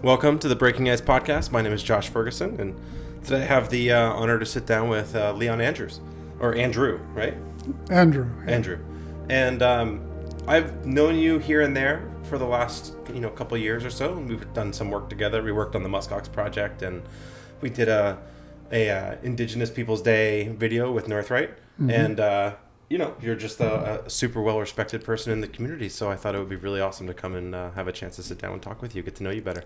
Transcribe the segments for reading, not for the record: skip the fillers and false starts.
Welcome to the Breaking Ice podcast. My name is Josh Ferguson, and today I have the honor to sit down with Leon Andrews, or Andrew, right? Andrew. Andrew. And I've known you here and there for the last couple of years or so, and we've done some work together. We worked on the Muskox project, and we did a Indigenous Peoples Day video with Northright, and you're just a super well-respected person in the community, so I thought it would be really awesome to come and have a chance to sit down and talk with you, get to know you better.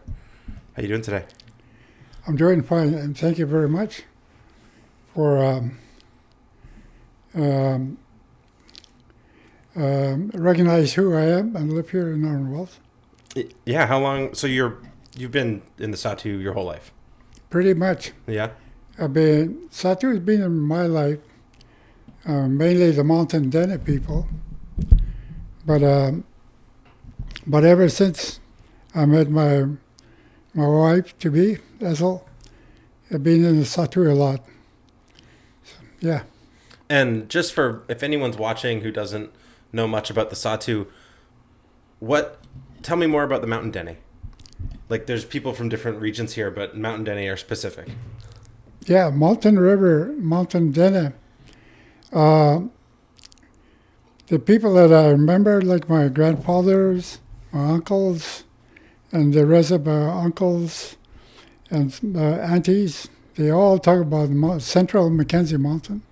How you doing today? I'm doing fine, and thank you very much for recognize who I am and live here in Northern Wells. Yeah, how long? So you've been in the Sahtú your whole life? Pretty much. Yeah. Sahtú has been in my life, mainly the Mountain Dené people, but ever since I met my wife to be, Ethel, I've been in the Sahtú a lot. So, yeah. And just for if anyone's watching who doesn't know much about the Sahtú, tell me more about the Mountain Dené. Like, there's people from different regions here, but Mountain Dené are specific. Yeah, Mountain River, Mountain Dené. The people that I remember, like my grandfathers, my uncles, and the rest of my uncles and aunties, they all talk about Central Mackenzie Mountain,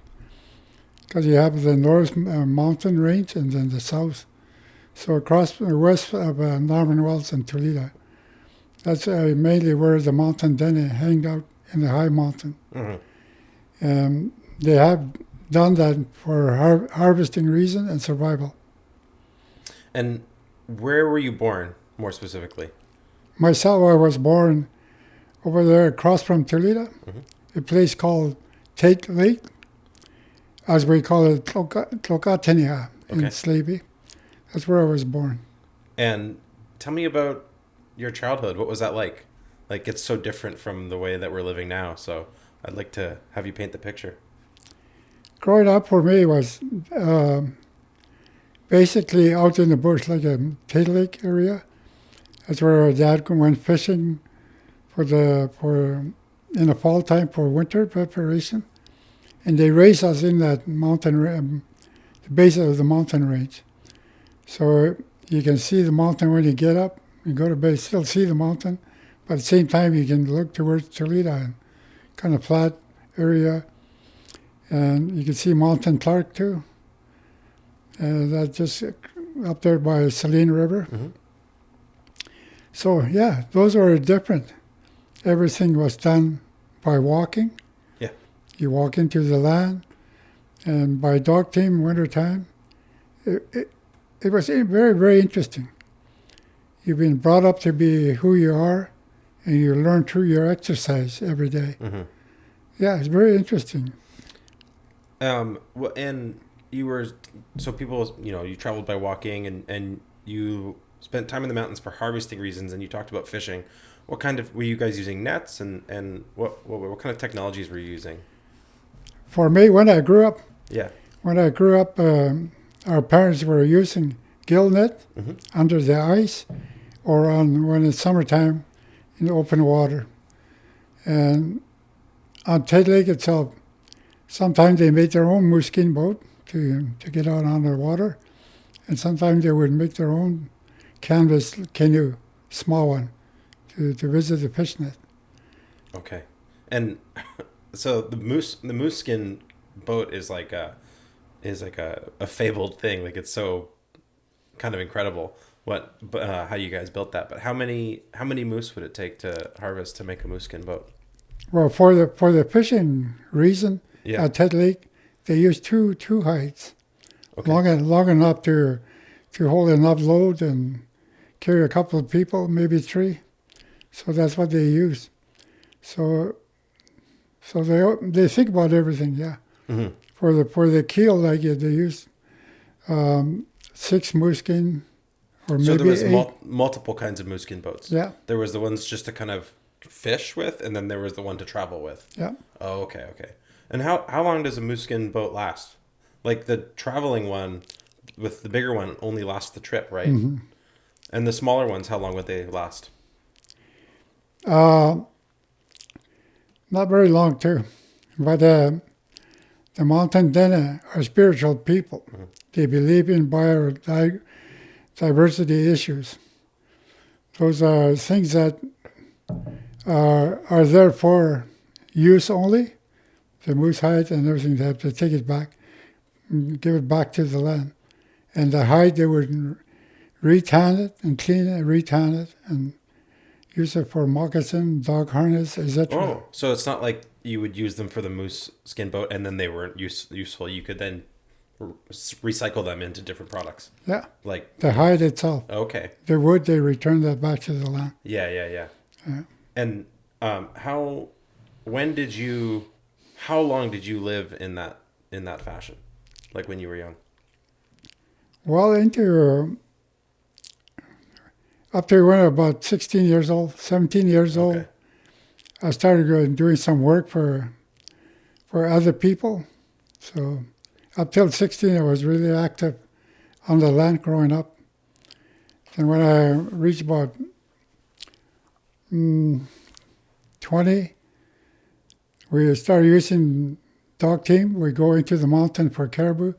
because you have the North Mountain Range and then the South. So across the west of Northern Wells and Toledo, that's mainly where the Mountain Dené hang out in the high mountain. Mm-hmm. And they have done that for harvesting reason and survival. And where were you born, more specifically? Myself, I was born over there across from Toledo, a place called Tate Lake, as we call it, Tlokatenia in Slavey. That's where I was born. And tell me about your childhood. What was that like? Like, it's so different from the way that we're living now, so I'd like to have you paint the picture. Growing up for me was basically out in the bush, like a Tate Lake area. That's where our dad went fishing in the fall time for winter preparation. And they raised us in that mountain, the base of the mountain range. So you can see the mountain when you get up. You go to base, still see the mountain. But at the same time, you can look towards Toledo and kind of flat area. And you can see Mountain Clark too. And that's just up there by Saline River. Mm-hmm. So yeah, those were different. Everything was done by walking. Yeah. You walk into the land, and by dog team wintertime, it was very, very interesting. You've been brought up to be who you are, and you learn through your exercise every day. Mm-hmm. Yeah, it's very interesting. And you were, so people, you traveled by walking and you spent time in the mountains for harvesting reasons, and you talked about fishing. What kind of, were you guys using nets, and what kind of technologies were you using? For me, when I grew up, yeah, our parents were using gill net under the ice, or when it's summertime in open water. And on Tate Lake itself, sometimes they made their own moose-skin boat to get out on the water, and sometimes they would make their own canvas canoe, small one, to visit the fish net. Okay, and so the moose skin boat is like a fabled thing. Like, it's so kind of incredible how you guys built that. But how many moose would it take to harvest to make a moose skin boat? Well, for the fishing reason, at Tate Lake, they used two heights, long enough to hold enough load and carry a couple of people, maybe three. So that's what they use. So they think about everything, yeah. Mm-hmm. For the keel, like they use 6 moose skin, or maybe 8. So there was multiple kinds of moose skin boats. Yeah. There was the ones just to kind of fish with, and then there was the one to travel with. Yeah. Oh, okay. And how long does a moose skin boat last? Like, the traveling one with the bigger one only lasts the trip, right? Mm-hmm. And the smaller ones, how long would they last? Uh, Not very long too, but the Mountain Dené are spiritual people. They believe in biodiversity issues. Those are things that are there for use only. The moose hide and everything, they have to take it back, and give it back to the land. And the hide, they would retan it and clean it, retan it, and use it for moccasin, dog harness, etc. Oh, so it's not like you would use them for the moose skin boat and then they weren't useful. You could then recycle them into different products. Yeah. Like the hide itself. Okay. The wood, they return that back to the land. Yeah. Yeah. And how long did you live in that fashion? Like when you were young? Well, up to when I was about 16 years old, 17 years old, Okay. I started doing some work for other people. So up till 16, I was really active on the land growing up. And when I reached about 20, we started using dog team. We go into the mountain for caribou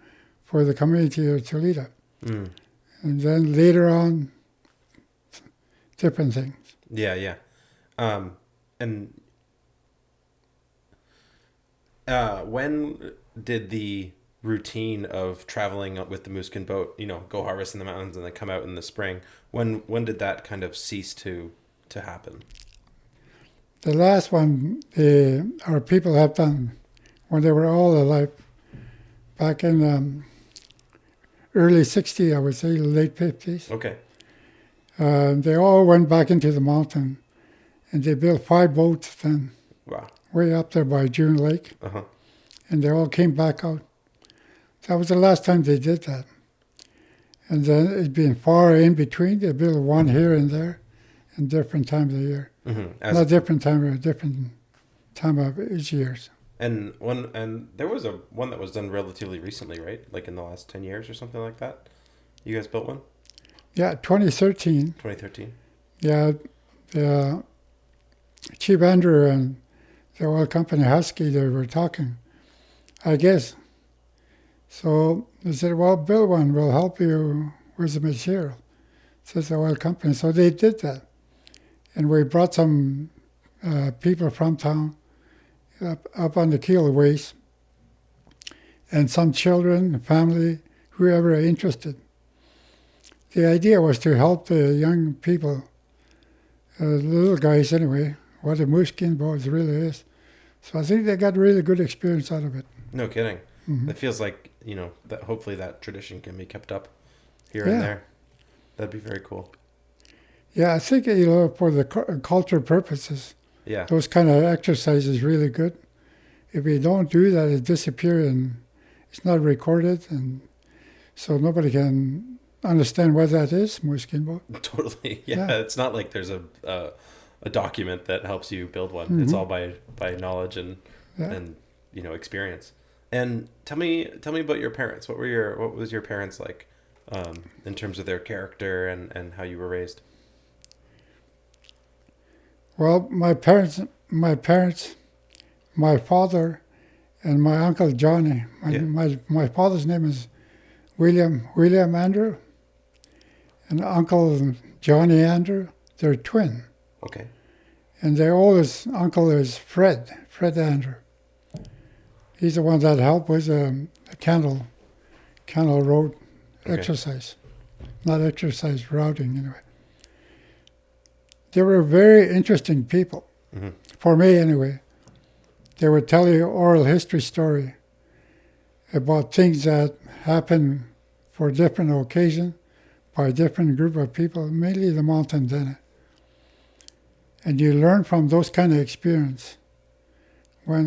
for the community of Toledo. Mm. And then later on, different things. Yeah. And when did the routine of traveling up with the moose skin boat, go harvest in the mountains and then come out in the spring, when did that kind of cease to happen? The last one our people have done when they were all alive, back in early 60s, I would say, late 50s. Okay. They all went back into the mountain, and they built 5 boats then, Wow. way up there by June Lake, Uh-huh. and they all came back out. That was the last time they did that. And then it being far in between, they built one here and there in different times of the year. Mm-hmm. Not different time of each years. And there was one that was done relatively recently, right? Like in the last 10 years or something like that. You guys built one? Yeah, 2013. 2013. Yeah, the Chief Andrew and the oil company Husky, they were talking, I guess. So they said, well, build one, we'll help you with the material, says the oil company. So they did that. And we brought some people from town up on the keelways, and some children, family, whoever are interested. The idea was to help the young people, little guys anyway, what a moose skin boat really is. So I think they got really good experience out of it. No kidding. Mm-hmm. It feels like, that hopefully that tradition can be kept up here and there. That'd be very cool. Yeah, I think, for the culture purposes, Yeah. those kind of exercise is really good. If you don't do that, it disappears and it's not recorded, and so nobody can understand what that is, moose skin boat. Totally. Yeah. It's not like there's a document that helps you build one. Mm-hmm. It's all by knowledge and experience. And tell me about your parents. What was your parents like, in terms of their character and how you were raised? Well, my parents, my father, and my uncle Johnny. My father's name is William Andrew, and Uncle Johnny Andrew. They're twin. Okay. And their oldest uncle is Fred Andrew. He's the one that helped with the Candle Road exercise. Not exercise, routing anyway. They were very interesting people, Mm-hmm. for me anyway. They would tell you oral history story about things that happened for different occasions by a different group of people, mainly the Mountain Dené. And you learn from those kind of experience. When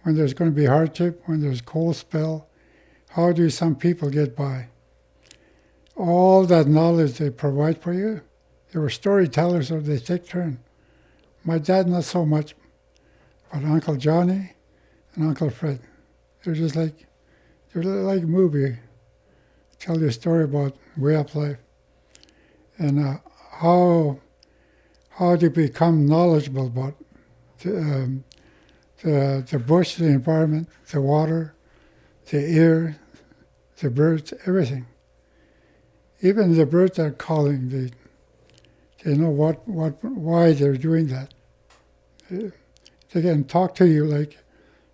there's going to be hardship, when there's cold spell, how do some people get by? All that knowledge they provide for you. They were storytellers, or they take turn. My dad, not so much, but Uncle Johnny and Uncle Fred. They're like a movie. Tell you a story about way of life and how how to become knowledgeable about the bush, the environment, the water, the air, the birds, everything. Even the birds are calling. They know why they're doing that. They can talk to you like,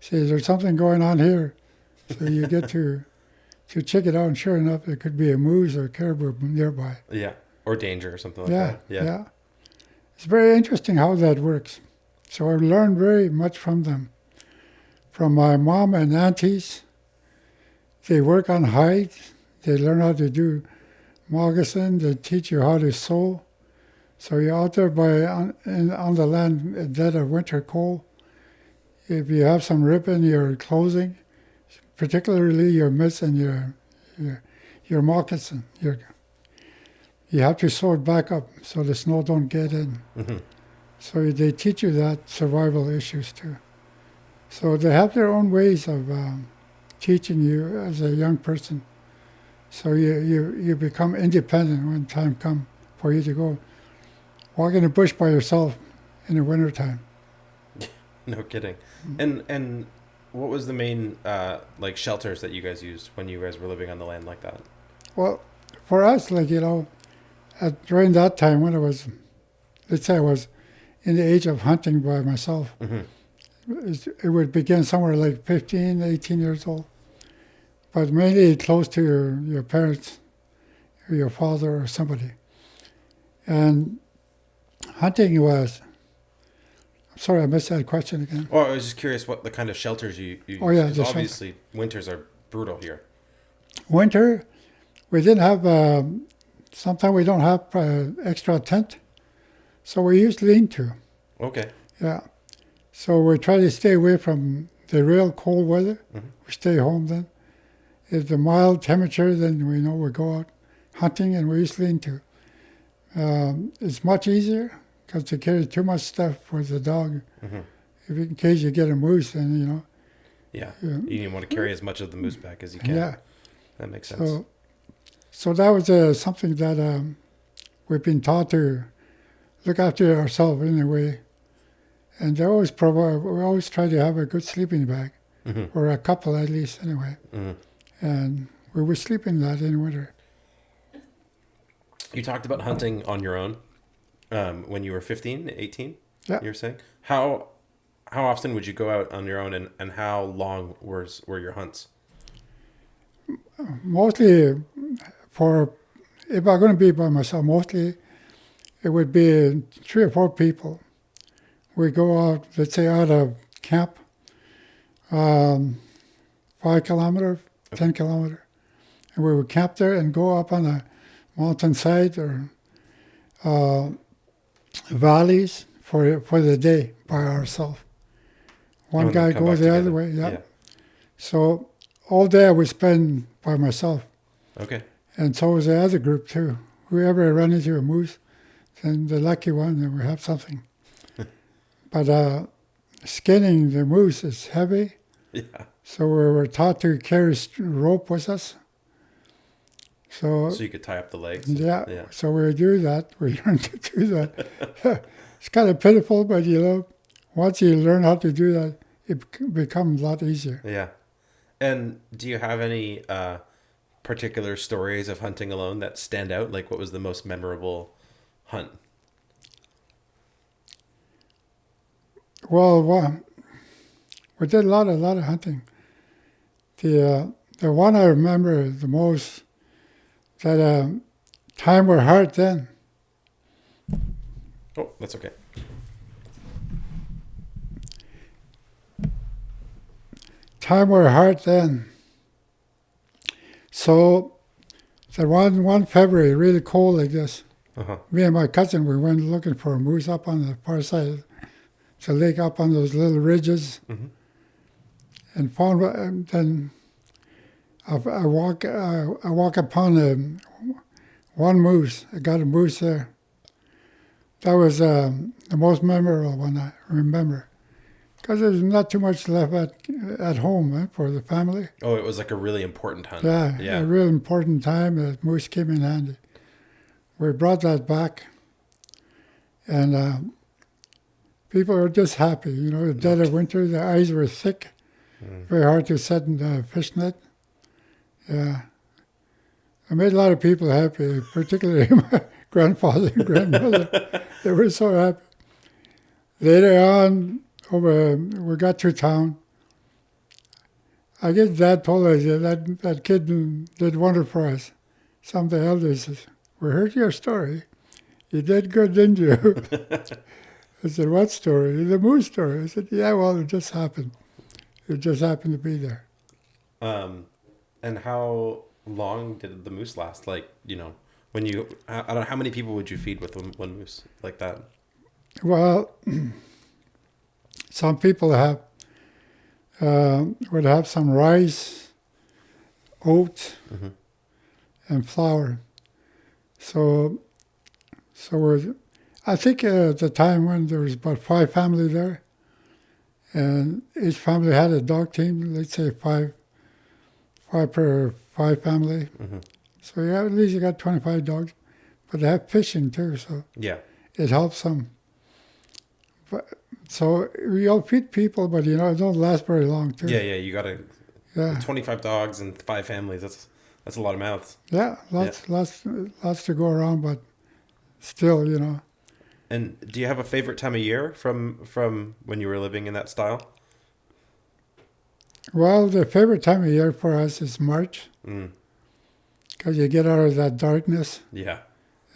say, there's something going on here. So you get to check it out, and sure enough, it could be a moose or a caribou nearby. Yeah, or danger or something like that. Yeah. It's very interesting how that works. So I learned very much from them. From my mom and aunties, they work on hides. They learn how to do moccasin. They teach you how to sew. So you're out there on the land dead of winter cold. If you have some rip in your clothing, particularly your mitts and your moccasin, you have to sew it back up so the snow don't get in. Mm-hmm. So they teach you that survival issues too. So they have their own ways of teaching you as a young person. So you become independent when time comes for you to go walk in the bush by yourself in the wintertime. No kidding. And what was the main like shelters that you guys used when you guys were living on the land like that? Well, for us, like, during that time when let's say I was in the age of hunting by myself, Mm-hmm. it would begin somewhere like 15, 18 years old. But mainly close to your parents, or your father or somebody. And hunting was... Sorry, I missed that question again. Oh, I was just curious what the kind of shelters you Oh, yeah, used. the 'Cause obviously, winters are brutal here. Winter, we didn't have... sometimes we don't have extra tent, so we use lean-to. Okay. Yeah. So we try to stay away from the real cold weather. Mm-hmm. We stay home then. If the mild temperature, then we know we go out hunting and we use lean-to. It's much easier because to carry too much stuff for the dog. Mm-hmm. If in case you get a moose, then Yeah. You want to carry as much of the moose back as you can. Yeah. That makes sense. So that was something that we've been taught to look after ourselves in a way. And we always try to have a good sleeping bag, Mm-hmm. or a couple at least anyway. Mm-hmm. And we were sleeping that in winter. You talked about hunting on your own when you were 15, 18, Yeah. you were saying? How often would you go out on your own, and how long were your hunts? Mostly if I'm going to be by myself, mostly it would be 3 or 4 people. We go out, let's say out of camp, 5 kilometer, 10 kilometer. And we would camp there and go up on a mountainside or valleys for the day by ourselves. One And guy come goes back the other together. way, yeah. Yeah. So all day I would spend by myself. Okay. And so was the other group too. Whoever ran into a moose, then the lucky one, then we have something. But skinning the moose is heavy, Yeah. so we were taught to carry rope with us. So you could tie up the legs. yeah, so we would do that. We learned to do that. It's kind of pitiful, but once you learn how to do that, it becomes a lot easier. Yeah. And do you have any particular stories of hunting alone that stand out? Like, what was the most memorable hunt? Well, we did a lot of hunting. The one I remember the most, that time were hard then. Oh, that's okay. Time were hard then. So, the one February, really cold like this, Uh-huh. me and my cousin, we went looking for a moose up on the far side of the lake, up on those little ridges, Mm-hmm. and found. And then I walk upon one moose. I got a moose there. That was the most memorable one I remember, because there's not too much left at home for the family. Oh, it was like a really important hunt. Yeah, a real important time. The moose came in handy. We brought that back, And people were just happy. The dead of winter, the ice were thick, very hard to set in the fish net. Yeah. I made a lot of people happy, particularly my grandfather and grandmother. They were so happy. Later on, we got to town. I guess Dad told us that kid did wonder for us. Some of the elders said, "We heard your story. You did good, didn't you?" I said, "What story?" "The moose story." I said, "Yeah, well, it just happened. It just happened to be there." And how long did the moose last? Like, when I don't know, how many people would you feed with one moose like that? Well, some people would have some rice, oats, and flour. So I think at the time when there was about 5 families there, and each family had a dog team, let's say five per 5 family. So at least you got 25 dogs. But they have fishing too, so Yeah. it helps them. So we all feed people, but it don't last very long too. Yeah, you got to. Yeah. 25 dogs and 5 families. That's a lot of mouths. Yeah, lots to go around, but still, And do you have a favorite time of year from when you were living in that style? Well, the favorite time of year for us is March, because you get out of that darkness. Yeah.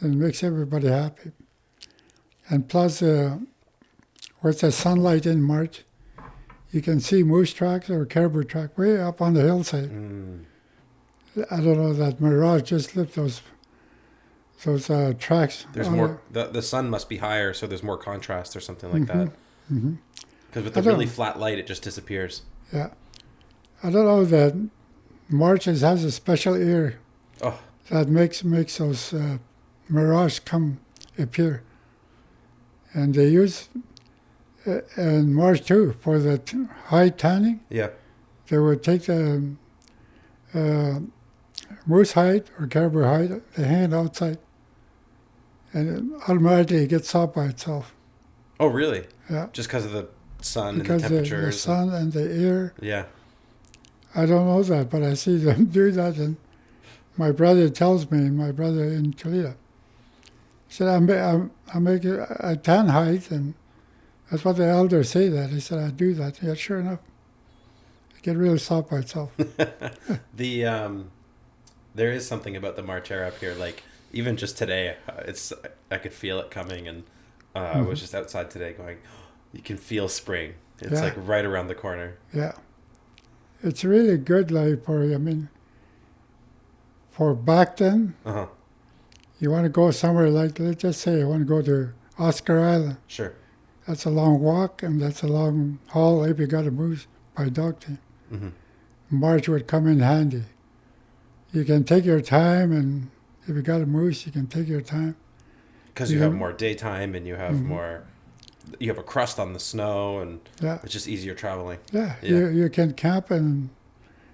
And it makes everybody happy. And plus, what's the sunlight in March, you can see moose tracks or caribou track way up on the hillside. I don't know, that mirage just left those tracks. There's more. The sun must be higher, so there's more contrast or something like that. Because with the really flat light, it just disappears. Yeah. I don't know that March has a special air that makes those mirage appear. And they use in March too for the high tanning. Yeah. They would take the moose hide or caribou hide, they hang it outside, and it automatically gets soft by itself. Oh, really? Yeah. Just because of the sun Because and the temperatures. The sun and the air. Yeah. I don't know that, but I see them do that, and my brother tells me, my brother in Toledo, he said, I make a tan hide, and that's what the elders say that. He said, I do that. Yeah, sure enough. It gets really soft by itself. There is something about the March air up here, like even just today, I could feel it coming, and I was just outside today going, you can feel spring. It's like right around the corner. Yeah. It's really good, like for back then, you want to go somewhere like, let's just say you want to go to Oscar Island. Sure. That's a long walk, and that's a long haul if you got to move by dog team. March would come in handy. You can take your time, and if you got a moose, you can take your time. Because you have more daytime, and you have more, you have a crust on the snow, and it's just easier traveling. Yeah. You can camp and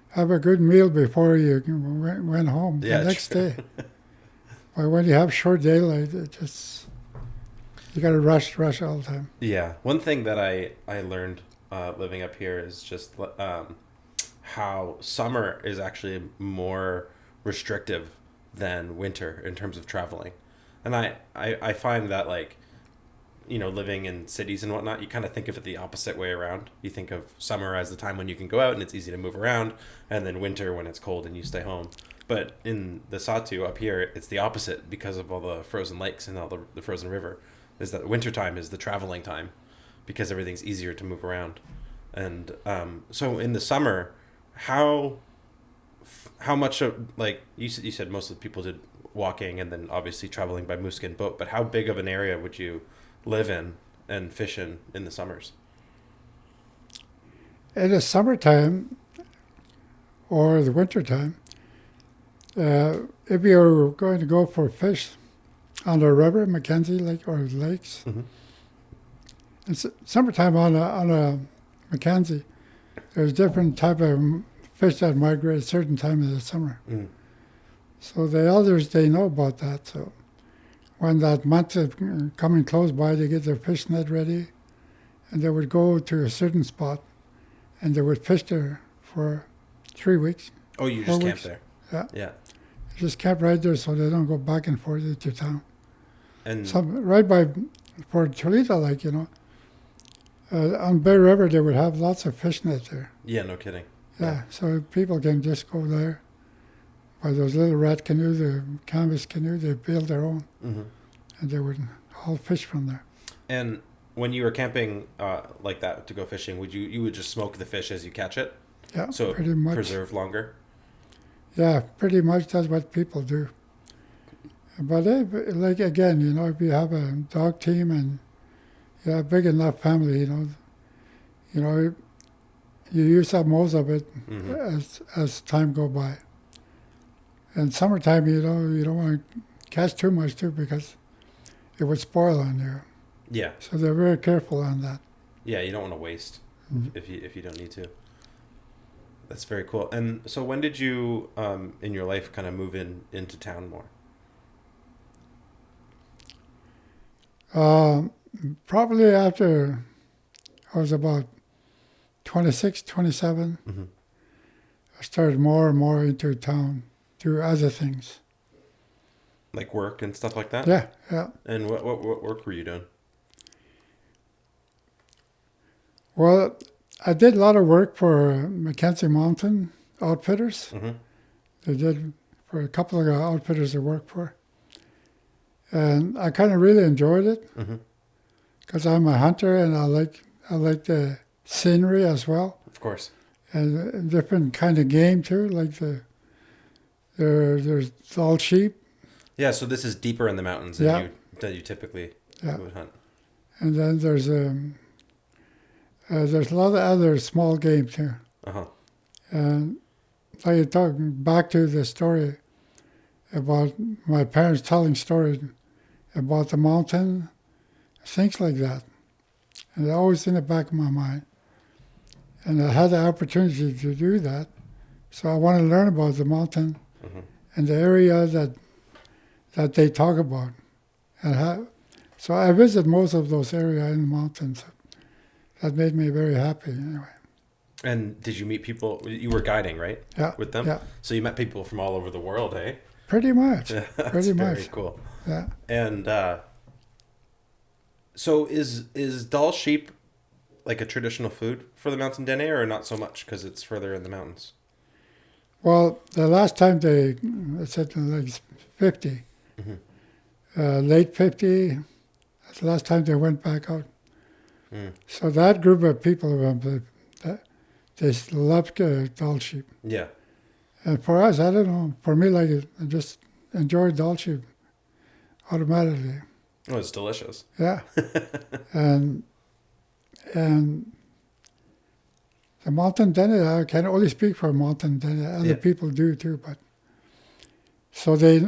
have a good meal before you went home the next day. But when you have short daylight, you got to rush all the time. Yeah. One thing that I learned living up here is just how summer is actually more restrictive than winter in terms of traveling. And I find that, like, living in cities and whatnot, you kind of think of it the opposite way around. You think of summer as the time when you can go out and it's easy to move around, and then winter when it's cold and you stay home. But in the Sahtú up here, it's the opposite because of all the frozen lakes and all the frozen river. Is that winter time is the traveling time because everything's easier to move around. And so in the summer, how much of, like, you said most of the people did walking and then obviously traveling by moose skin boat, but how big of an area would you live in and fish in the summers? In the summertime or the wintertime, if you're going to go for fish on the river, Mackenzie Lake or lakes, it's summertime on a Mackenzie, there's different type of fish that migrate at a certain time of the summer. So the elders, they know about that. So when that month is coming close by, they get their fish net ready, and they would go to a certain spot, and they would fish there for 3 weeks. Oh, you 4 just weeks. camped Yeah. there. Yeah. Just camp right there so they don't go back and forth into town. And Right by for Toledo, like, on Bear River, they would have lots of fish nets there. yeah, no kidding. Yeah, so people can just go there by those little rat canoes, the canvas canoe, they build their own, Hmm. and they would haul fish from there. And when you were camping like that to go fishing, you would just smoke the fish as you catch it, Yeah, so it pretty much. preserve longer? Yeah, pretty much that's what people do. But like again, if you have a dog team and you have a big enough family, you use up most of it Hmm. as time go by. And summertime, you don't want to catch too much too because it would spoil on you. Yeah. So they're very careful on that. Yeah, you don't want to waste Mhm. if you don't need to. That's very cool. And so when did you in your life kind of move into town more? Probably after I was about 26, 27, Mm-hmm. I started more and more into town, do other things. Like work and stuff like that? Yeah, yeah. And what work were you doing? Well, I did a lot of work for Mackenzie Mountain Outfitters. Mm-hmm. They did for a couple of outfitters I worked for. And I kind of really enjoyed it Mm-hmm. because I'm a hunter and I like the scenery as well. Of course. And a different kind of game too, like there's all sheep, Yeah, so this is deeper in the mountains Yeah. than you typically Yeah. would hunt. and then there's a lot of other small game too. Uh-huh. And like talking back to the story about my parents telling stories about the mountain, things like that. And they're always in the back of my mind. And I had the opportunity to do that. So I want to learn about the mountain Mm-hmm. and the area that they talk about. So I visit most of those areas in the mountains. That made me very happy anyway. And did you meet people? You were guiding, right? Yeah. With them? Yeah. So you met people from all over the world, eh? Pretty much. Yeah, that's Pretty very much. cool. Yeah. And so is Dall sheep like a traditional food for the Mountain Dené, or not so much because it's further in the mountains? Well, the last time I said like 50, Mm-hmm. late 50, that's the last time they went back out. Mm. So that group of people, they loved Dall sheep. Yeah. And for us, I don't know, for me, like, I just enjoyed Dall sheep automatically. Oh, it's delicious. Yeah. and the Mountain Dené, I can only speak for Mountain Dené. Other Yeah. people do too, but so they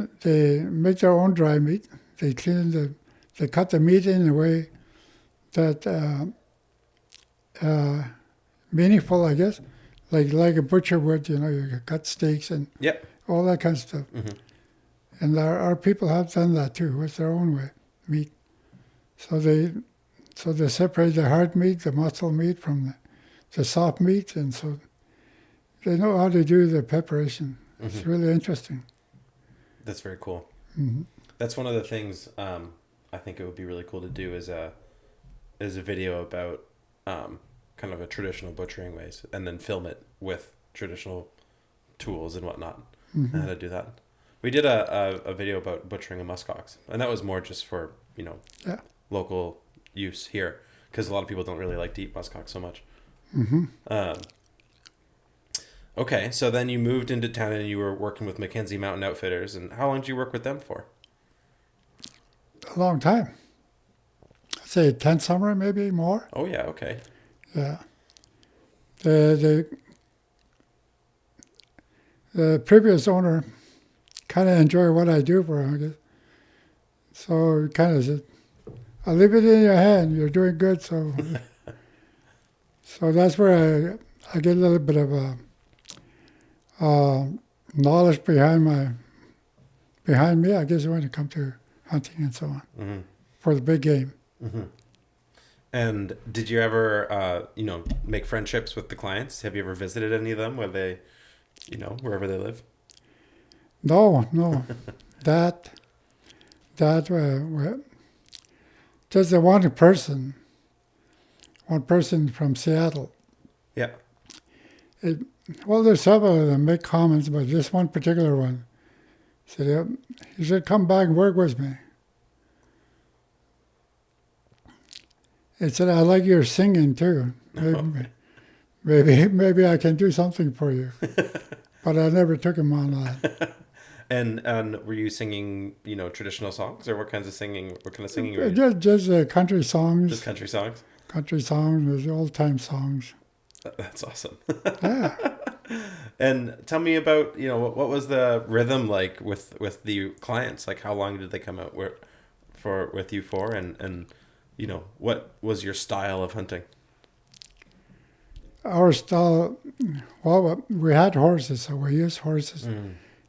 make their own dry meat. They they cut the meat in a way that meaningful, I guess, like a butcher would. You cut steaks and Yep. all that kind of stuff. Mm-hmm. And our people have done that too with their own way meat. So they separate the hard meat, the muscle meat from the soft meat, and so they know how to do the preparation. It's Mm-hmm. really interesting. That's very cool. Hmm. That's one of the things I think it would be really cool to do is a video about kind of a traditional butchering ways, and then film it with traditional tools and whatnot. Hmm. How to do that. We did a video about butchering a muskox, and that was more just for Yeah. local use here, because a lot of people don't really like to eat muskox so much. Hmm. Okay, so then you moved into town and you were working with Mackenzie Mountain Outfitters, and how long did you work with them for? A long time. I'd say 10 summer, maybe more. Oh yeah, okay. Yeah. The previous owner kind of enjoyed what I do for him, I guess. So kind of said, I'll leave it in your hand. You're doing good. So so that's where I get a little bit of knowledge behind me, I guess, when it comes to hunting and so on, Mm-hmm. for the big game. Mm-hmm. And did you ever, make friendships with the clients? Have you ever visited any of them where they, wherever they live? No, no, that just the one person from Seattle. Yeah. Well, there's several of them make comments, but this one particular one said, "Yeah, you should come back and work with me." It said, "I like your singing too. Maybe I can do something for you." But I never took him on that. And were you singing, traditional songs, or what kind of singing were you? Just country songs. Just country songs? Country songs, there's old time songs. That's awesome. Yeah. And tell me about, what was the rhythm like with the clients? Like, how long did they come out with you for? And what was your style of hunting? Our style, well, we had horses, so we used horses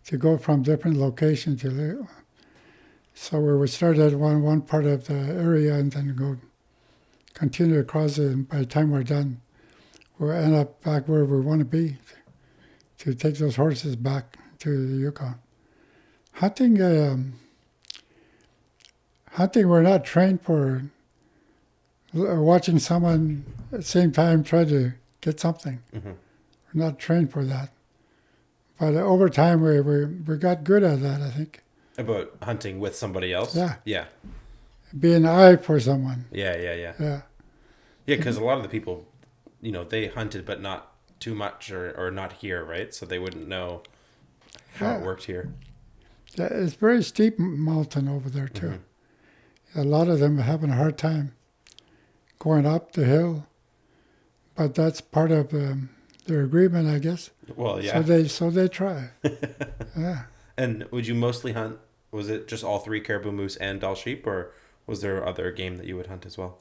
to go from different locations to live. So we would start at one part of the area and then continue across it, and by the time we're done, we'll end up back where we want to be to take those horses back to the Yukon. Hunting, we're not trained for watching someone at the same time try to get something. Mm-hmm. We're not trained for that. But over time, we got good at that, I think. About hunting with somebody else? Yeah. Yeah. Be an eye for someone. Yeah. Yeah. Yeah, because a lot of the people, they hunted, but not too much or not here, right? So they wouldn't know how it worked here. Yeah, it's very steep mountain over there, too. Mm-hmm. A lot of them are having a hard time going up the hill. But that's part of their agreement, I guess. Well, yeah. So they try. Yeah. And would you mostly hunt? Was it just all three, caribou, moose, and Dall sheep, or was there other game that you would hunt as well?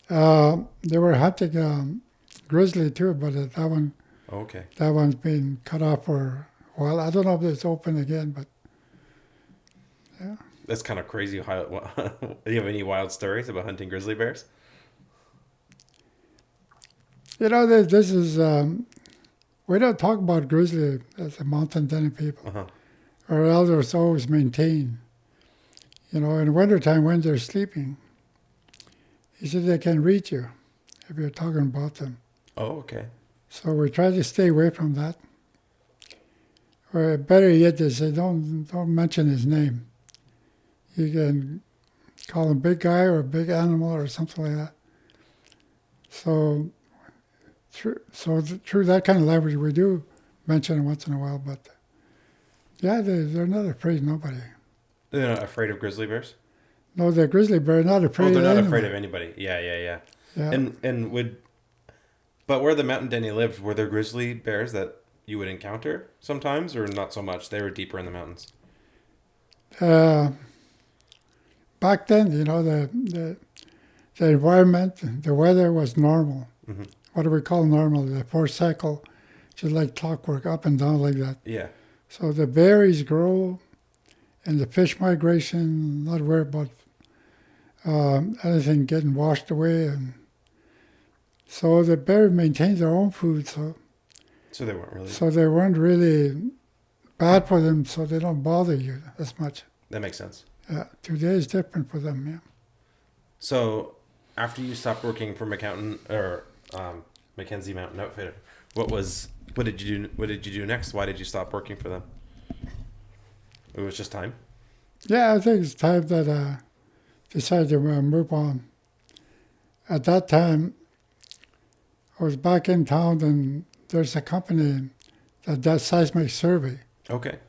They were hunting grizzly too, but that one. Oh, okay. That one's been cut off for a while. I don't know if it's open again, but yeah. That's kind of crazy. Do you have any wild stories about hunting grizzly bears? This is, we don't talk about grizzly as a Mountain Dené people. Uh-huh. Our elders always maintain, in wintertime when they're sleeping, he said they can reach you if you're talking about them. Oh, okay. So we try to stay away from that. Or better yet, they say don't mention his name. You can call him big guy or big animal or something like that. So through that kind of language, we do mention it once in a while, but yeah, they're not afraid of nobody. They're not afraid of grizzly bears? No, the grizzly bear not afraid. Oh, they're not of afraid of anybody. Yeah. Yeah. But where the Mountain Dené lived, were there grizzly bears that you would encounter sometimes, or not so much? They were deeper in the mountains. Back then, the environment, the weather was normal. Mm-hmm. What do we call normal? The forced cycle, just like clockwork, up and down like that. Yeah. So the berries grow, and the fish migration, not worried about anything getting washed away. And so the bear maintains their own food. So they weren't really. So they weren't really bad for them, so they don't bother you as much. That makes sense. Yeah, today is different for them. Yeah. So after you stopped working for Mackenzie Mountain Outfitter, what did you do next? Why did you stop working for them? It was just time. Yeah, I think it's time that I decided to move on. At that time, I was back in town, and there's a company that does seismic survey. Okay.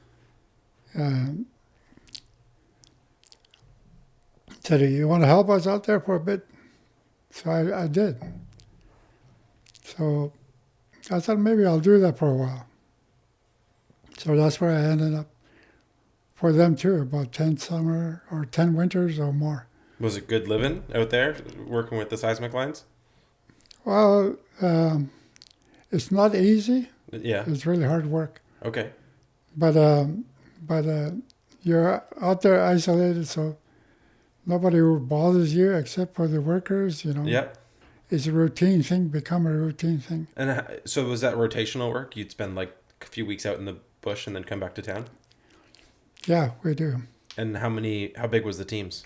Said, you want to help us out there for a bit? So I did. So I thought maybe I'll do that for a while. So that's where I ended up for them too, about 10 summer or 10 winters or more. Was it good living out there, working with the seismic lines? Well, it's not easy. Yeah. It's really hard work. Okay. But you're out there isolated, so nobody bothers you except for the workers, you know. Yeah. It's a routine thing, become a routine thing. And so was that rotational work? You'd spend like a few weeks out in the bush and then come back to town? Yeah, we do. And how big was the teams?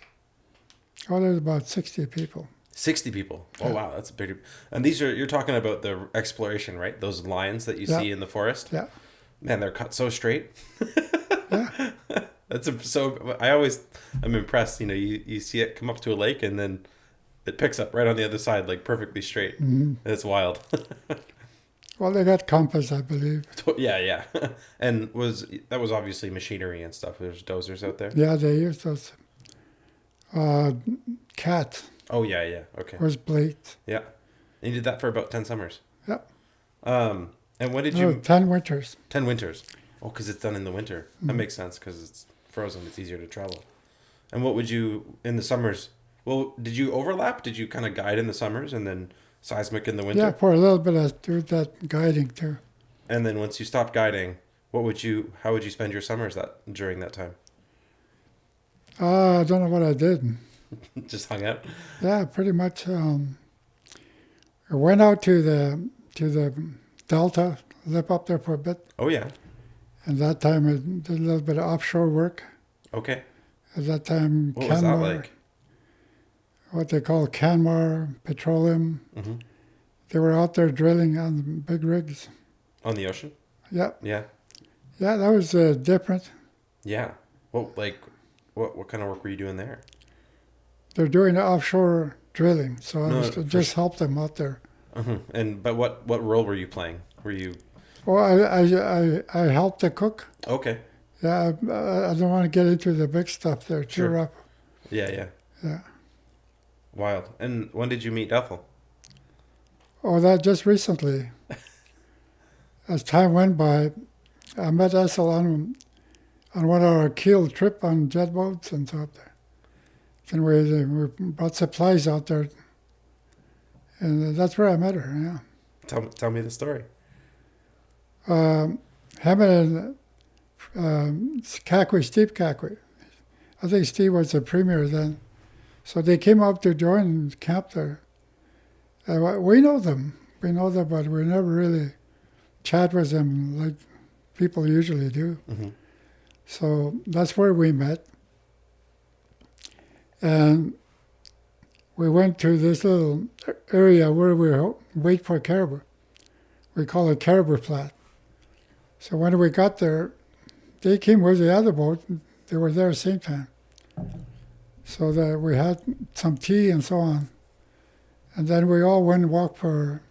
Oh, there's about 60 people. 60 people. Oh, Yeah. wow. That's a big. And you're talking about the exploration, right? Those lines that you Yeah. see in the forest? Yeah. Man, they're cut so straight. Yeah. I'm impressed. You know, you see it come up to a lake and then it picks up right on the other side, like perfectly straight. Mhm. It's wild. Well, they got compass, I believe. Yeah, yeah. And that was obviously machinery and stuff. There's dozers out there. Yeah, they used those. Cat Oh, yeah, yeah. Okay. was blades. Yeah. And you did that for about 10 summers. Yep. And when did No, you... 10 winters. 10 winters. Oh, because it's done in the winter. That makes sense because it's frozen. It's easier to travel. And what would you... In the summers... Well, did you overlap? Did you kind of guide in the summers and then seismic in the winter? Yeah, for a little bit I do that guiding too. And then once you stopped guiding, how would you spend your summers during that time? I don't know what I did. Just hung out? Yeah, pretty much. I went out to the Delta, lived up there for a bit. Oh, yeah. And that time I did a little bit of offshore work. Okay. At that time, What was that like? What they call Canmar Petroleum. Mm-hmm. They were out there drilling on big rigs. On the ocean? Yeah, Yeah. yeah, that was different. Yeah. What kind of work were you doing there? They're doing offshore drilling, so I No, was to for just help them out there. Uh-huh. But what role were you playing? Were you... Well, I helped the cook. Okay. Yeah, I don't want to get into the big stuff there. Too Sure. rough. Yeah, yeah. Yeah. Wild. And when did you meet Ethel? Oh, that just recently. As time went by, I met Ethel on one of our keel trip on jet boats and so up there. And we brought supplies out there, and that's where I met her. Yeah. Tell me the story. Him and Steve Kakwe. I think Steve was the premier then. So they came up to join camp there. We know them, but we never really chat with them like people usually do. Mm-hmm. So that's where we met. And we went to this little area where we wait for caribou. We call it Caribou Flat. So when we got there, they came with the other boat. They were there at the same time. So that we had some tea and so on. And then we all went and walked for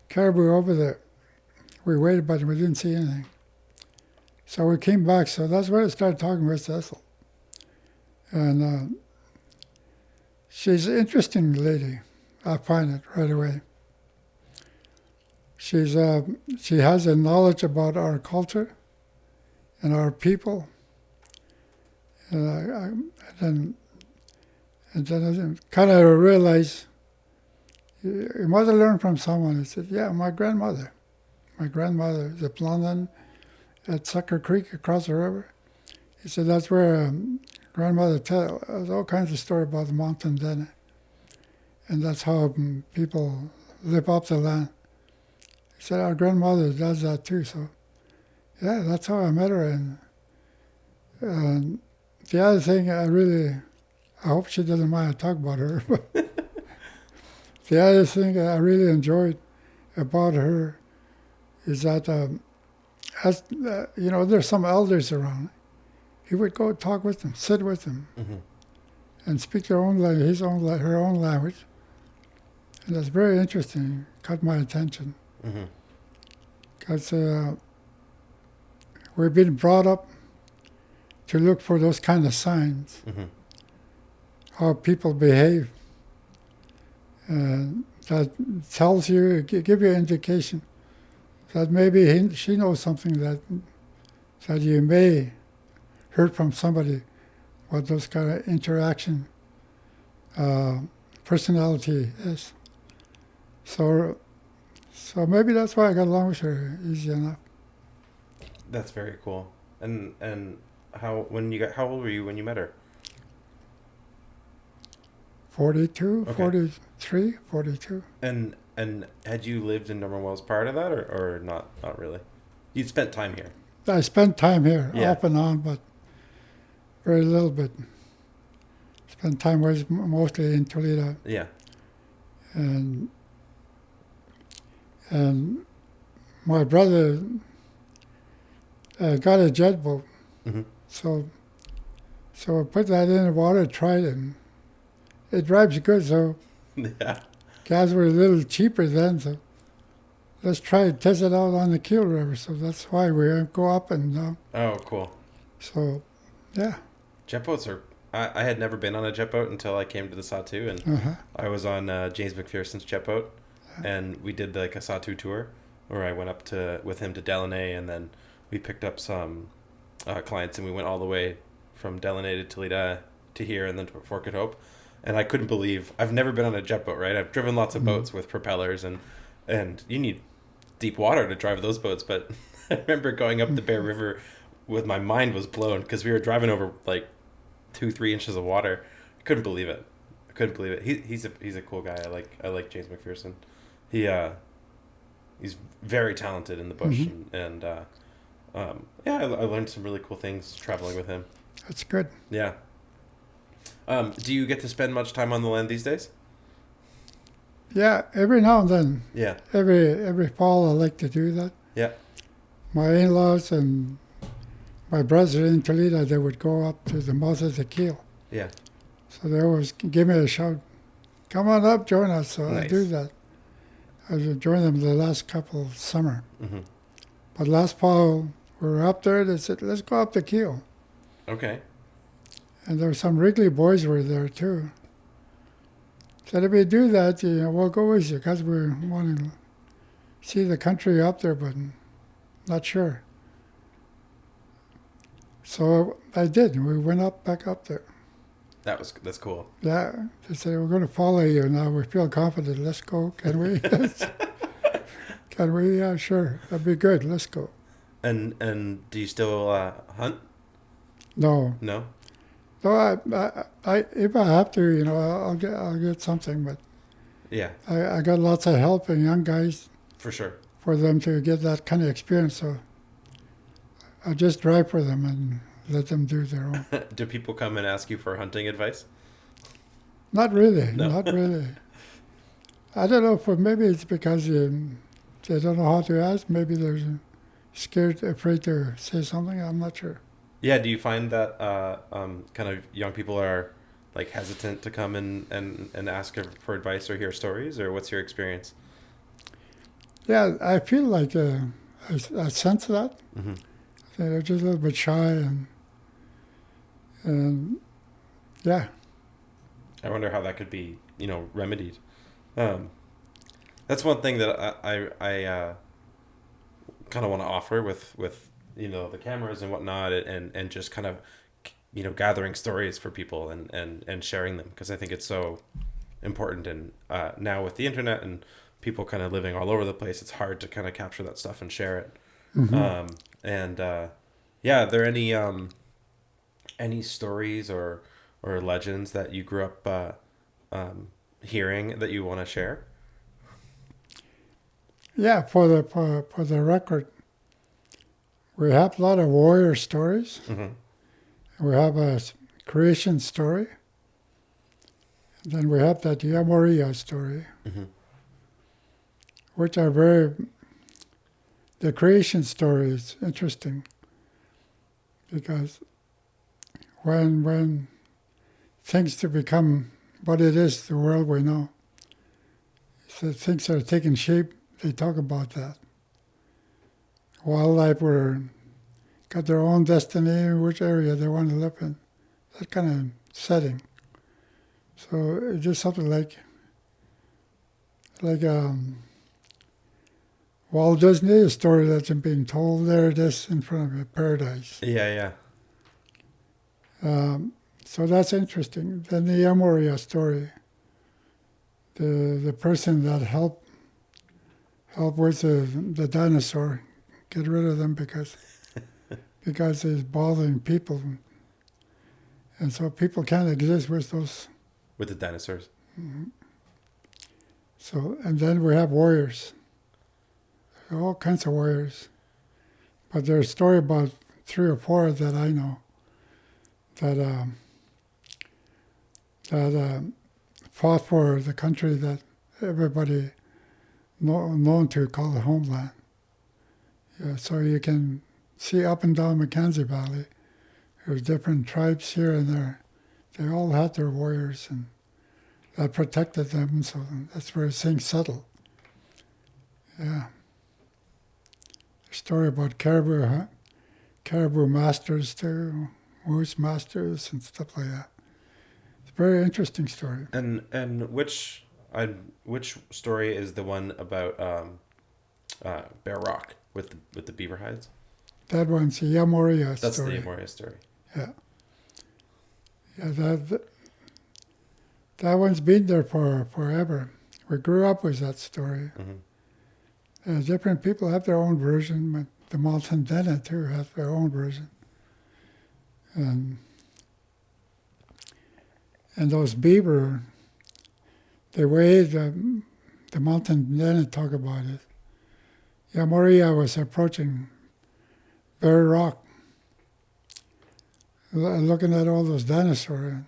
caribou over there. We waited, but we didn't see anything. So we came back. So that's where I started talking with Cecil. And she's an interesting lady. I find it right away. She has a knowledge about our culture and our people. And then I kind of realized, you must have learned from someone. I said, yeah, my grandmother. My grandmother is at London at Sucker Creek across the river. He said that's where grandmother tells all kinds of stories about the Mountain Dené. And that's how people live up the land. He said our grandmother does that too. So, yeah, that's how I met her. And the other thing I hope she doesn't mind I talk about her. But the other thing I really enjoyed about her is that, there's some elders around. He would go talk with them, sit with them, Mm-hmm. and speak their own language, her own language. And that's very interesting. Caught my attention. Mm-hmm. Because we've been brought up to look for those kind of signs, Mm-hmm. how people behave. That tells you, give you an indication that maybe she knows something that you may heard from somebody, what those kind of interaction personality is. So maybe that's why I got along with her easy enough. That's very cool. And how old were you when you met her? 42, Okay. 43, 42. And had you lived in Norman Wells prior to that, or not really? You'd spent time here. I spent time here, Yeah. off and on, but very little bit. Spent time was mostly in Toledo, Yeah. and and my brother got a jet boat, Hmm. so I put that in the water, tried it. And it drives good, so Yeah. gas were a little cheaper then, so let's try to test it out on the Keel River. So that's why we go up and down. Oh, cool. So, yeah. Jet boats are. I had never been on a jet boat until I came to the Sahtú, and Uh-huh. I was on James McPherson's jet boat, and we did like a Sahtú tour, where I went up to with him to Delaney, and then we picked up some clients, and we went all the way from Delaney to Toledo to here, and then to Fort Good Hope, and I couldn't believe I've never been on a jet boat. Right, I've driven lots of boats with propellers, and you need deep water to drive those boats, but I remember going up the Bear River with my mind was blown because we were driving over like 2-3 inches of water. I couldn't believe it. I couldn't believe it. He's a cool guy. I like James McPherson. He's very talented in the bush, and yeah, I learned some really cool things traveling with him. That's good. Yeah. Do you get to spend much time on the land these days? Yeah, every now and then, Yeah. every fall, I like to do that. Yeah. My in-laws and my brothers in Toledo, they would go up to the mouth of the Keel. Yeah. So they always give me a shout, come on up, join us. So I Nice. do that. I joined them the last couple of summer. Mm-hmm. But last fall, we were up there, they said, let's go up the Keel. Okay. And there were some Wrigley boys were there too. Said, if we do that, we'll go with you because we want to see the country up there, but not sure. So I did. We went back up there. That's cool. Yeah, they said, we're going to follow you now. We feel confident. Let's go. Can we? Can we? Yeah, sure. That'd be good. Let's go. And do you still hunt? No. No. No, I if I have to, I'll get something. But Yeah, I got lots of help and young guys for sure. for them to get that kind of experience. So I just drive for them and let them do their own. Do people come and ask you for hunting advice? Not really. No. Not really. I don't know. Maybe it's because they don't know how to ask. Maybe they're scared, afraid to say something. I'm not sure. Yeah. Do you find that kind of young people are like hesitant to come and ask for advice or hear stories, or what's your experience? Yeah, I feel like I sense that. Mm-hmm. They're just a little bit shy and yeah. I wonder how that could be, remedied. That's one thing that I kind of want to offer with the cameras and whatnot, and just kind of gathering stories for people and sharing them, because I think it's so important. And now with the internet and people kind of living all over the place, it's hard to kind of capture that stuff and share it. Mm-hmm. Yeah, are there any stories or legends that you grew up hearing that you want to share? Yeah, for the record, we have a lot of warrior stories. Mm-hmm. We have a creation story. And then we have that Yamoria story, Mm-hmm. which are the creation story is interesting because when things to become what it is, the world we know, so things are taking shape, they talk about that. Wildlife got their own destiny, which area they want to live in, that kind of setting. So it's just something like Walt Disney, a story that's being told. There it is in front of a paradise. Yeah. So that's interesting. Then the Yamoria story, the person that helped with the dinosaur, get rid of them because because it's bothering people. And so people can't exist with those. With the dinosaurs. So, and then we have warriors. All kinds of warriors. But there's a story about 3 or 4 that I know that fought for the country that everybody known to call the homeland. Yeah, so you can see up and down Mackenzie Valley, there's different tribes here and there. They all had their warriors, and that protected them, so that's where things settled. Yeah. A story about caribou masters too, moose masters and stuff like that. It's a very interesting story. And which story is the one about Bear Rock with the beaver hides? That one's the Yamoria story. That's the Yamoria story. Yeah. Yeah, that one's been there for forever. We grew up with that story. Mm-hmm. Different people have their own version, but the Mountain Dené too has their own version. And those beaver, the way the Mountain Dené talk about it, Yamoria was approaching Bear Rock, looking at all those dinosaurs.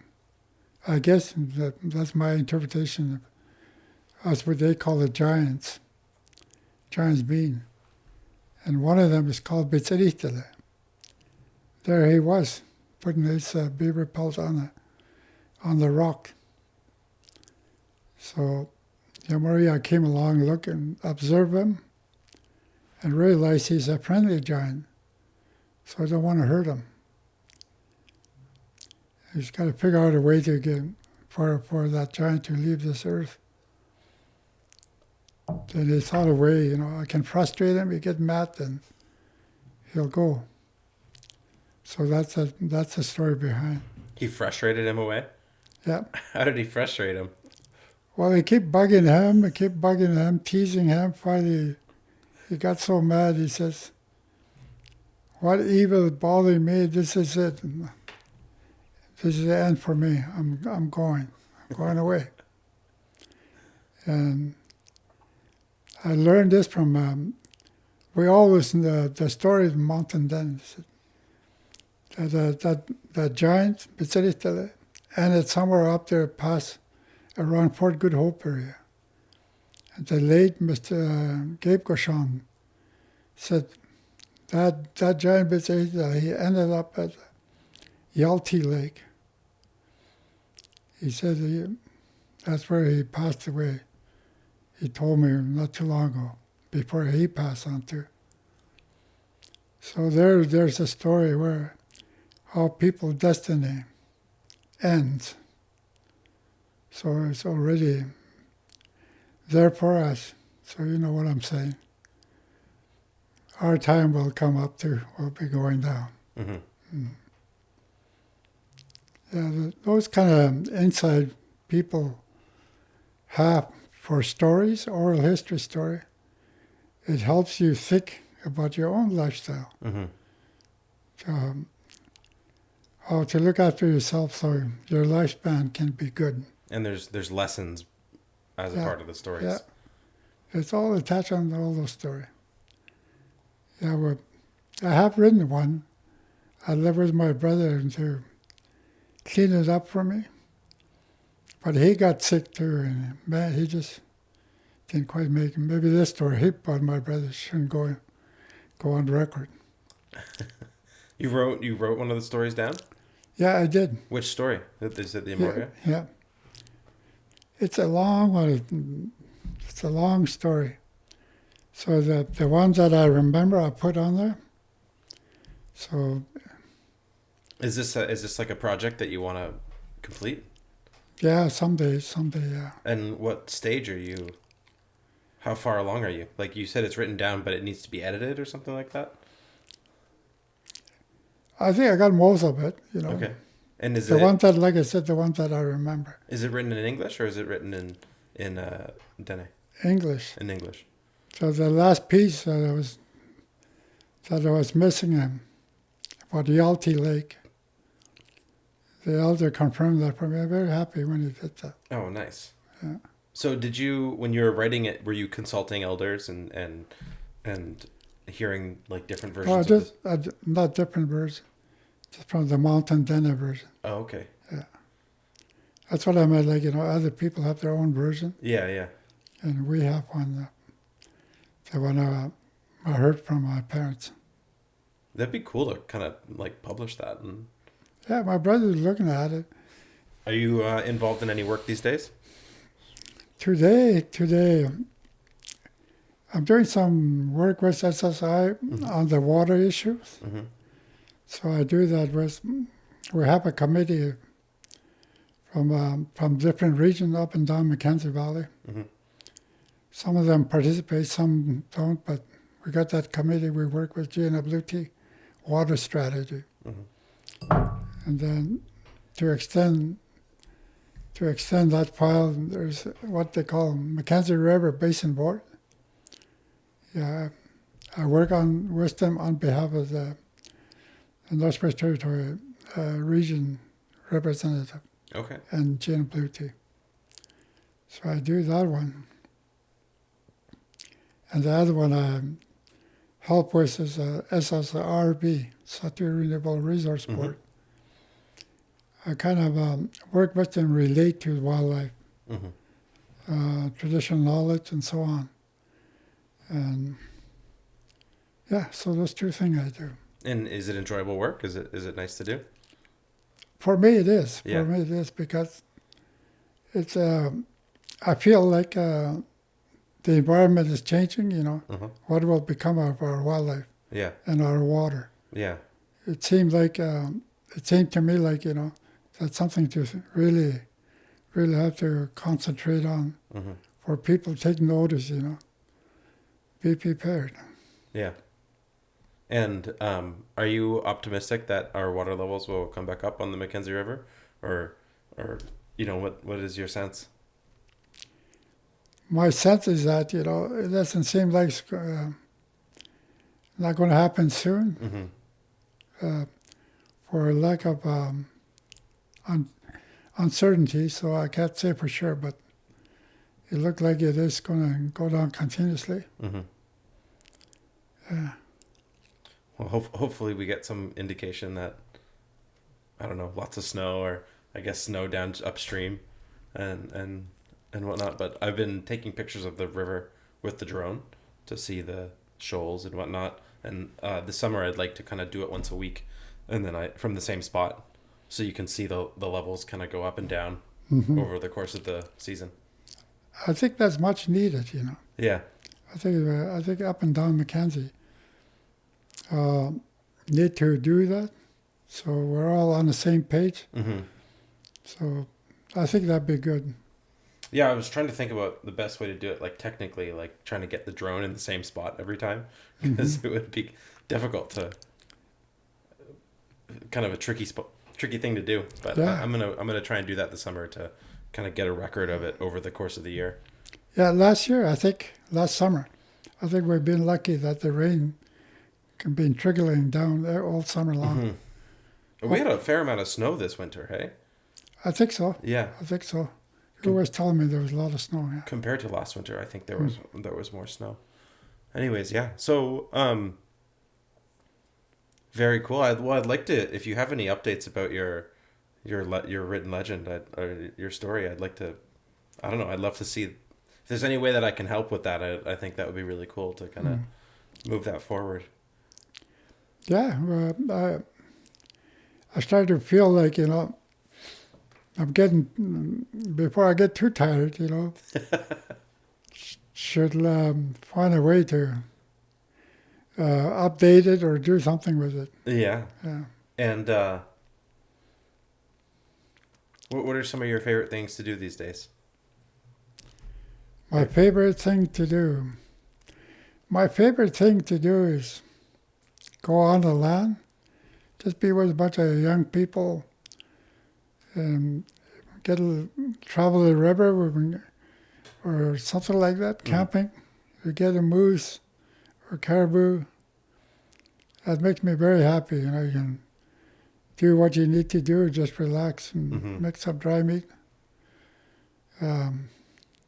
I guess that's my interpretation. That's what they call the giants being. And one of them is called Bitseritele. There he was, putting his beaver pelt on the rock. So Yamoria came along, look and observe him, and realized he's a friendly giant. So I don't want to hurt him. He's got to figure out a way to get for that giant to leave this earth. Then he thought a way, I can frustrate him, he get mad, and he'll go. So that's the story behind. He frustrated him away? Yeah. How did he frustrate him? Well, he kept bugging him, teasing him. Finally, he got so mad, he says, "What evil is bothering me? This is it. This is the end for me. I'm going away." And I learned this from, we always, the story of Mountain Dené, that giant, Bitseritele, and it's somewhere up there past, around Fort Good Hope area. And the late Mr. Gabe Gauchon said that giant Bitseritele, he ended up at Yalty Lake. He said that's where he passed away. He told me not too long ago, before he passed on too. So there's a story where how people's destiny ends. So it's already there for us. So you know what I'm saying. Our time will come up too. We'll be going down. Mm-hmm. Yeah, those kind of insight people have for stories, oral history story. It helps you think about your own lifestyle. Mm-hmm. How to look after yourself so your lifespan can be good. And there's lessons as a part of the stories. Yeah, it's all attached on all those stories. Yeah, well, I have written one. I lived with my brother to clean it up for me. But he got sick too, and man, he just didn't quite make it. Maybe this story about my brother shouldn't go on record. You wrote one of the stories down? Yeah, I did. Which story? Is it the Amoria? Yeah. It's a long one. It's a long story. So the ones that I remember, I put on there. So. Is this like a project that you want to complete? Yeah, someday, yeah. And what stage are you? How far along are you? Like you said, it's written down, but it needs to be edited or something like that? I think I got most of it, Okay. And is the ones that, like I said, the ones that I remember. Is it written in English or is it written in Dené? English. In English. So the last piece that I was missing about the Yalty Lake. The elder confirmed that for me. I'm very happy when he did that. Oh, nice. Yeah. So did you, when you were writing it, were you consulting elders and hearing like different Oh, versions of this? not different version, just from the Mountain Dené version. Oh, okay. Yeah. That's what I meant, like, other people have their own version, Yeah, yeah. and we have one, the one I heard from my parents. That'd be cool to kind of like publish that. And Yeah, my brother's looking at it. are you involved in any work these days? Today, I'm doing some work with SSI on the water issues. Mm-hmm. So I do that we have a committee from different regions up and down Mackenzie Valley. Mm-hmm. Some of them participate, some don't, but we got that committee. We work with GNWT, water strategy. Mm-hmm. And then to extend that file, there's what they call Mackenzie River Basin Board. Yeah, I work with them on behalf of the Northwest Territory region representative Okay. and GNWT. So I do that one. And the other one I help with is SSRB, Sahtú Renewable Resource Board. Mm-hmm. I kind of work with them, relate to wildlife, Mm-hmm. traditional knowledge, and so on. And yeah, so those two things I do. And is it enjoyable work? Is it nice to do? For me, it is. Yeah. For me, it is because it's. I feel like the environment is changing. Mm-hmm. What will become of our wildlife Yeah. and our water? Yeah. It seemed to me like that's something to really have to concentrate on Mm-hmm. for people to take notice. Be prepared. Yeah. And are you optimistic that our water levels will come back up on the Mackenzie River, or what is your sense? My sense is that it doesn't seem like it's not going to happen soon, Mm-hmm. for lack of uncertainty. So I can't say for sure, but it looked like it is going to go down continuously. Mm-hmm. Yeah. Well, hopefully we get some indication that, I don't know, lots of snow, or I guess snow down upstream and whatnot. But I've been taking pictures of the river with the drone to see the shoals and whatnot. And this summer I'd like to kind of do it once a week, and then from the same spot, so you can see the levels kind of go up and down over the course of the season. I think that's much needed. Yeah. I think up and down Mackenzie need to do that, so we're all on the same page. Mm-hmm. So I think that'd be good. Yeah, I was trying to think about the best way to do it, like technically, like trying to get the drone in the same spot every time, because it would be difficult to, kind of a tricky thing to do. But Yeah. I'm gonna try and do that this summer to kind of get a record of it over the course of the year. Yeah, last summer, I think we've been lucky that the rain can be trickling down there all summer long. Mm-hmm. We had a fair amount of snow this winter, hey? I think so. Yeah. I think so. You always telling me there was a lot of snow. Yeah. Compared to last winter, I think there was more snow. Anyways, yeah. So, very cool. I'd like to, if you have any updates about your written legend or your story, I'd like to, I don't know, I'd love to see if there's any way that I can help with that. I think that would be really cool to kind of move that forward. Yeah, I started to feel like, I'm getting, before I get too tired, should find a way to update it or do something with it. Yeah. Yeah. And what are some of your favorite things to do these days? My favorite thing to do is go on the land, just be with a bunch of young people, and travel the river or something like that, camping. We get a moose or caribou, that makes me very happy. You know, you can do what you need to do, just relax and make some dry meat.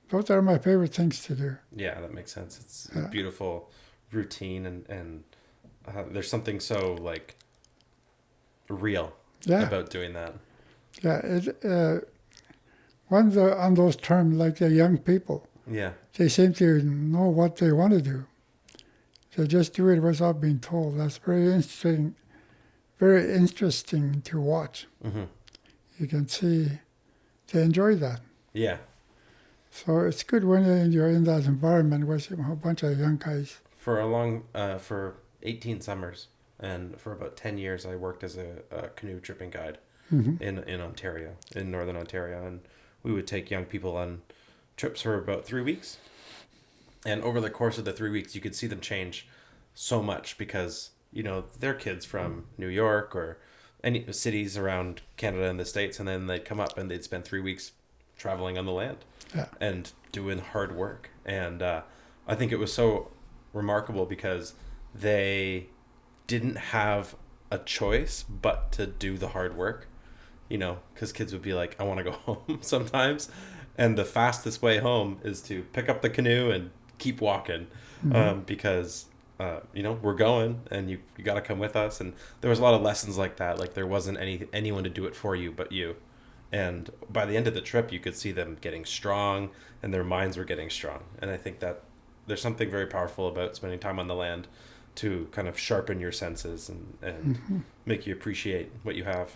Those are my favorite things to do. Yeah, that makes sense. It's a beautiful routine, and there's something so like real about doing that. Yeah, one's on those terms like the young people. Yeah. They seem to know what they want to do. They just do it without being told. That's very interesting to watch. You can see they enjoy that. Yeah. So it's good when you're in that environment with a whole bunch of young guys. For 18 summers and for about 10 years, I worked as a canoe tripping guide in Ontario, in Northern Ontario, and we would take young people on trips for about 3 weeks. And over the course of the 3 weeks, you could see them change so much because, you know, they're kids from New York or any cities around Canada and the States, and then they'd come up and they'd spend 3 weeks traveling on the land and doing hard work. And I think it was so remarkable because they didn't have a choice but to do the hard work, you know, because kids would be like, I want to go home sometimes. And the fastest way home is to pick up the canoe and keep walking because, you know, we're going and you got to come with us. And there was a lot of lessons like that. Like there wasn't anyone to do it for you but you. And by the end of the trip, you could see them getting strong and their minds were getting strong. And I think that there's something very powerful about spending time on the land to kind of sharpen your senses and make you appreciate what you have.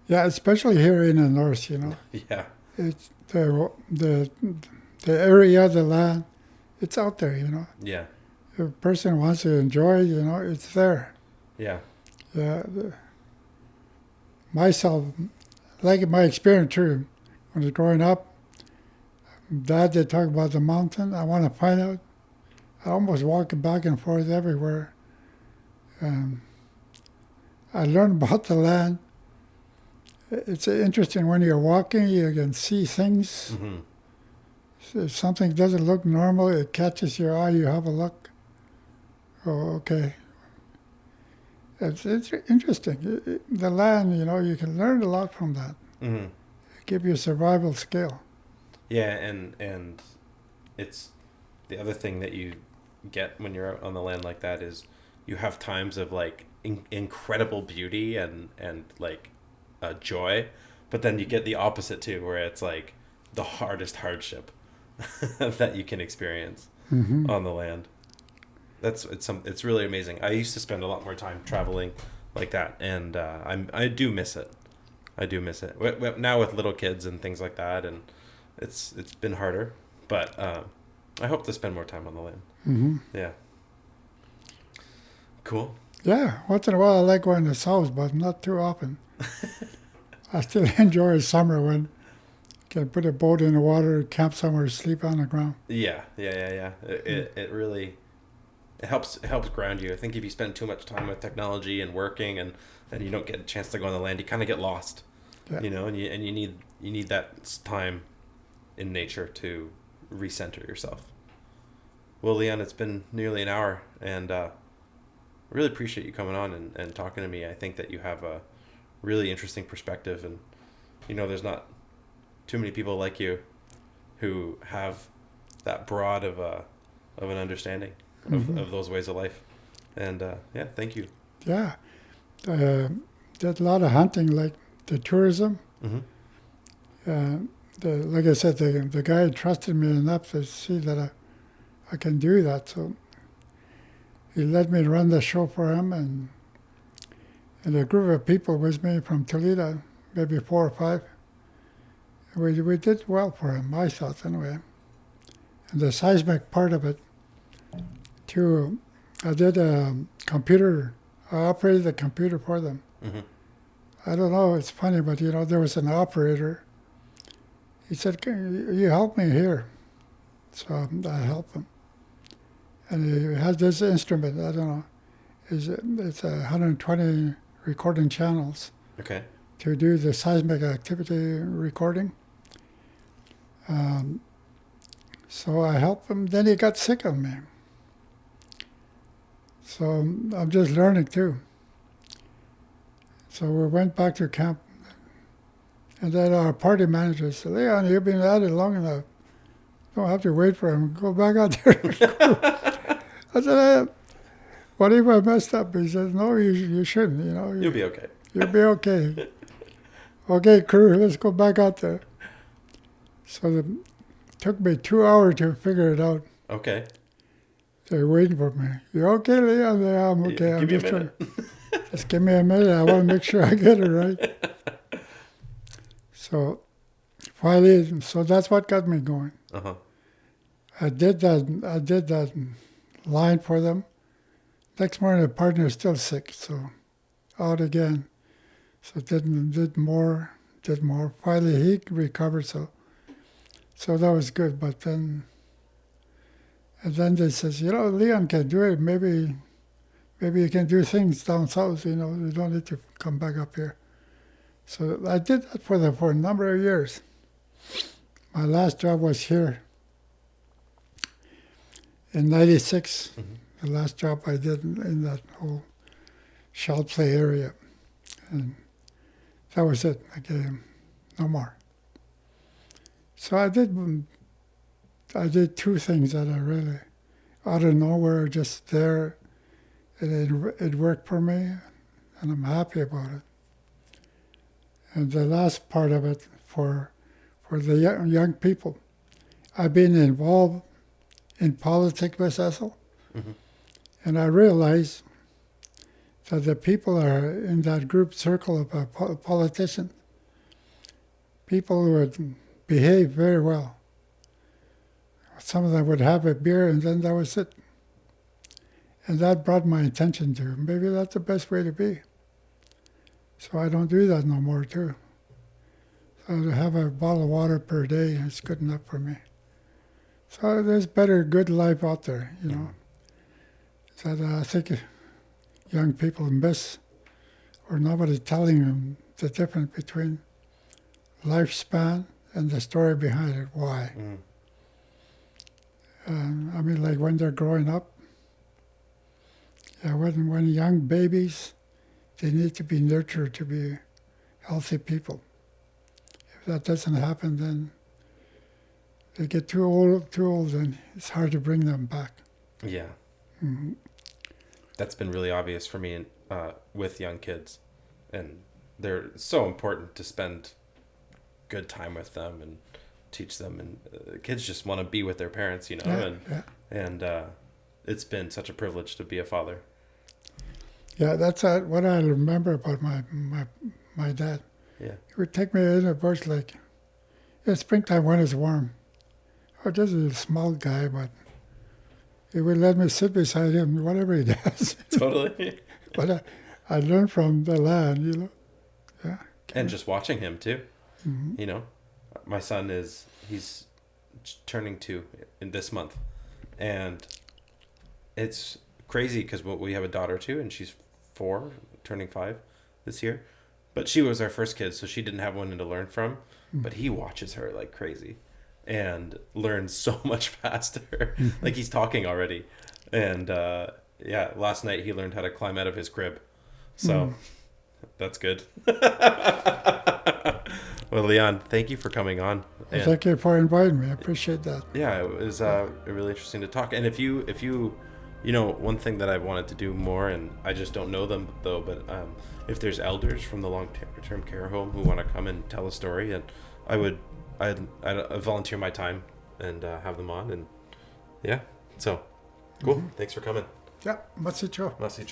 Yeah, especially here in the north, you know. Yeah. It's the area, the land, it's out there, you know. Yeah. If a person wants to enjoy, you know, it's there. Yeah. Yeah. Myself, like my experience too, when I was growing up, Dad did talk about the mountain. I want to find out. I almost walking back and forth everywhere. I learned about the land. It's interesting when you're walking, you can see things. If something doesn't look normal, it catches your eye, you have a look. Oh, okay. It's interesting. The land, you know, you can learn a lot from that. Give you a survival skill. Yeah, and it's the other thing that you get when you're out on the land like that is you have times of like incredible beauty and like joy, but then you get the opposite too, where it's like the hardest hardship that you can experience on the land. It's really amazing. I used to spend a lot more time traveling like that, and I do miss it. I do miss it now with little kids and things like that, and it's been harder, but I hope to spend more time on the land. Yeah. Cool. Yeah, once in a while I like going to the south, but not too often. I still enjoy summer when you can put a boat in the water, camp somewhere, sleep on the ground. Yeah. It really helps ground you. I think if you spend too much time with technology and working and you don't get a chance to go on the land, you kind of get lost. Yeah. You know, and you need that time in nature to recenter yourself. Well, Leon, it's been nearly an hour, and I really appreciate you coming on and talking to me. I think that you have a really interesting perspective, and you know, there's not too many people like you who have that broad of an understanding of those ways of life. And yeah, thank you. Yeah, did a lot of hunting, like the tourism. Like I said, the guy trusted me enough to see that I can do that. So he let me run the show for him, and a group of people with me from Toledo, maybe 4 or 5. We did well for him, I thought, anyway. And the seismic part of it, too, I did I operated the computer for them. I don't know, it's funny, but you know, there was an operator. He said, "Can you help me here?" So I helped him. And he has this instrument, I don't know, it's 120 recording channels. Okay. To do the seismic activity recording. So I helped him. Then he got sick of me. So I'm just learning too. So we went back to camp, and then our party manager said, "Leon, you've been at it long enough. Don't have to wait for him. Go back out there." I said, "What if I messed up?" He says, "No, you shouldn't. You know, You'll be okay. You'll be okay." Okay, crew, let's go back out there. So it took me 2 hours to figure it out. Okay. They're waiting for me. "You okay, Leon?" "Yeah, I'm okay. I'm Give just me a minute. just give me a minute. I want to make sure I get it right." So finally, so that's what got me going. Uh-huh. I did that line for them. Next morning, the partner's still sick, so out again. So did more. Finally, he recovered, so that was good. But then, and then they says, "Leon can do it. Maybe you can do things down south. You don't need to come back up here." So I did that for a number of years. My last job was here in '96. Mm-hmm. The last job I did in that whole shell play area. And that was it. I gave him no more. So I did 2 things that I really, out of nowhere, just there. It worked for me, and I'm happy about it. And the last part of it for the young people, I've been involved in politics with Cecil, Mm-hmm. and I realized that the people are in that group circle of politicians, people who would behave very well. Some of them would have a beer, and then that was it. And that brought my attention to maybe that's the best way to be. So I don't do that no more, too. So to have a bottle of water per day is good enough for me. So there's better, good life out there, that I think young people miss, or nobody telling them the difference between lifespan and the story behind it, why. Mm. Like when they're growing up, when young babies, they need to be nurtured to be healthy people. If that doesn't happen, then they get too old, and it's hard to bring them back. Yeah. Mm-hmm. That's been really obvious for me with young kids. And they're so important to spend good time with them and teach them. And kids just want to be with their parents, And it's been such a privilege to be a father. Yeah, that's what I remember about my dad. Yeah. He would take me in a bush like in springtime when it's warm. Oh, this is a small guy, but he would let me sit beside him, whatever he does. Totally. But I learned from the land, Yeah. And just watching him too. Mm-hmm. My son he's turning 2 in this month, and it's crazy because we have a daughter too, and she's 4, turning 5 this year. But she was our first kid, so she didn't have one to learn from. Mm-hmm. But he watches her like crazy and learns so much faster. Mm-hmm. Like he's talking already. And last night he learned how to climb out of his crib. So that's good. Well, Leon, thank you for coming on. Well, thank you for inviting me. I appreciate that. Yeah, it was really interesting to talk. And if you one thing that I wanted to do more, and I just don't know them though, but if there's elders from the long-term care home who want to come and tell a story, and I'd volunteer my time and have them on, and yeah, so cool. Mm-hmm. Thanks for coming. Yeah, merci. Merci.